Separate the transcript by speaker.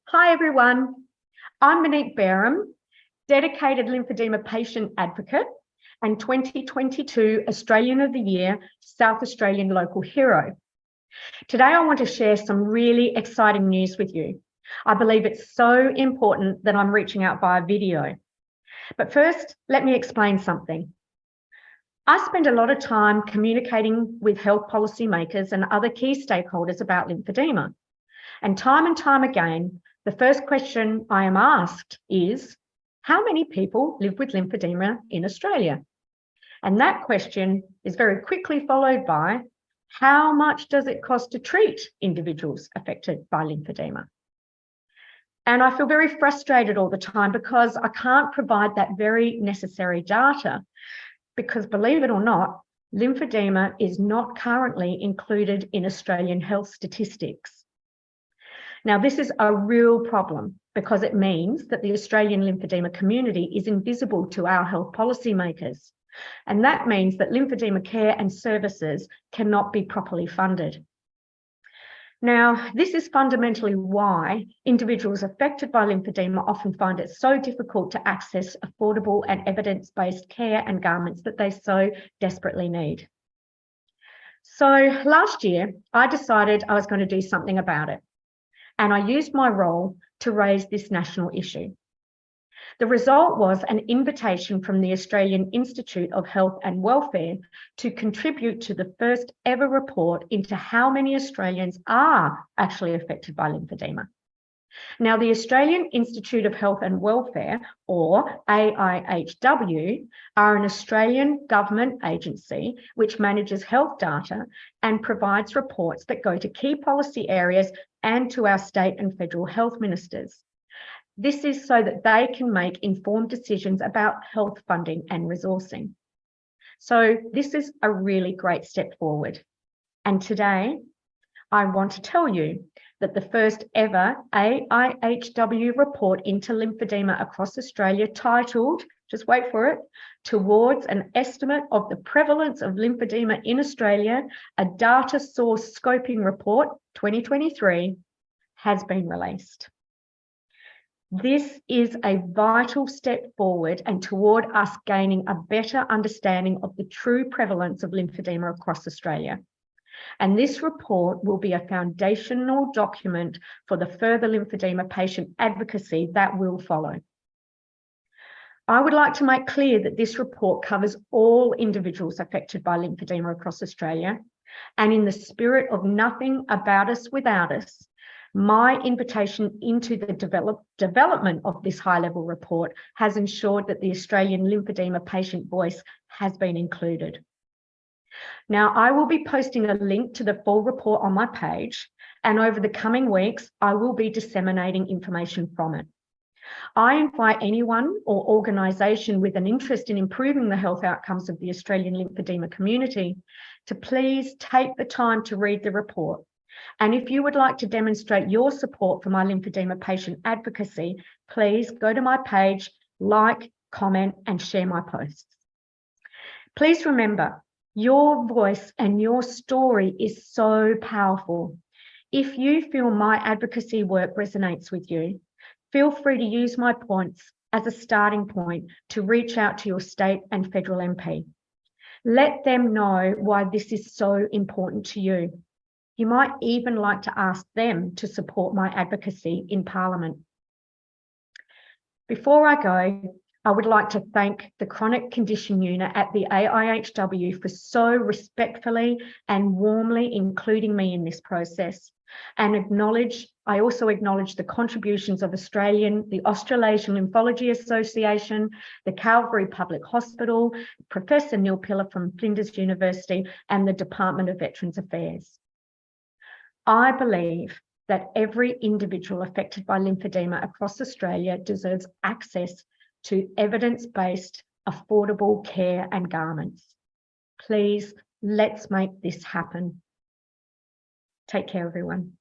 Speaker 1: Hi everyone, I'm Monique Barham, dedicated lymphedema patient advocate and 2022 Australian of the Year South Australian Local Hero. Today I want to share some really exciting news with you. I believe it's so important that I'm reaching out via video. But first, let me explain something. I spend a lot of time communicating with health policymakers and other key stakeholders about lymphedema. And time again, the first question I am asked is, how many people live with lymphedema in Australia? And that question is very quickly followed by, how much does it cost to treat individuals affected by lymphedema? And I feel very frustrated all the time because I can't provide that very necessary data because, believe it or not, lymphedema is not currently included in Australian health statistics. Now, this is a real problem because it means that the Australian lymphedema community is invisible to our health policymakers. And that means that lymphedema care and services cannot be properly funded. Now, this is fundamentally why individuals affected by lymphedema often find it so difficult to access affordable and evidence-based care and garments that they so desperately need. So last year, I decided I was going to do something about it. And I used my role to raise this national issue. The result was an invitation from the Australian Institute of Health and Welfare to contribute to the first ever report into how many Australians are actually affected by lymphedema. Now, the Australian Institute of Health and Welfare, or AIHW, are an Australian government agency which manages health data and provides reports that go to key policy areas and to our state and federal health ministers. This is so that they can make informed decisions about health funding and resourcing. So this is a really great step forward. And today, I want to tell you that the first ever AIHW report into lymphedema across Australia, titled, just wait for it, Towards an Estimate of the Prevalence of Lymphedema in Australia, a Data Source Scoping Report 2023, has been released. This is a vital step forward and toward us gaining a better understanding of the true prevalence of lymphedema across Australia. And this report will be a foundational document for the further lymphedema patient advocacy that will follow. I would like to make clear that this report covers all individuals affected by lymphedema across Australia. And in the spirit of nothing about us without us, my invitation into the development of this high-level report has ensured that the Australian lymphedema patient voice has been included. Now, I will be posting a link to the full report on my page, and over the coming weeks, I will be disseminating information from it. I invite anyone or organisation with an interest in improving the health outcomes of the Australian lymphedema community to please take the time to read the report. And if you would like to demonstrate your support for my lymphedema patient advocacy, please go to my page, like, comment, and share my posts. Please remember, your voice and your story is so powerful. If you feel my advocacy work resonates with you, feel free to use my points as a starting point to reach out to your state and federal MP. Let them know why this is so important to you. You might even like to ask them to support my advocacy in Parliament. Before I go, I would like to thank the Chronic Condition Unit at the AIHW for so respectfully and warmly including me in this process. And I also acknowledge the contributions of the Australasian Lymphology Association, the Calvary Public Hospital, Professor Neil Pillar from Flinders University, and the Department of Veterans Affairs. I believe that every individual affected by lymphedema across Australia deserves access to evidence-based, affordable care and garments. Please, let's make this happen. Take care, everyone.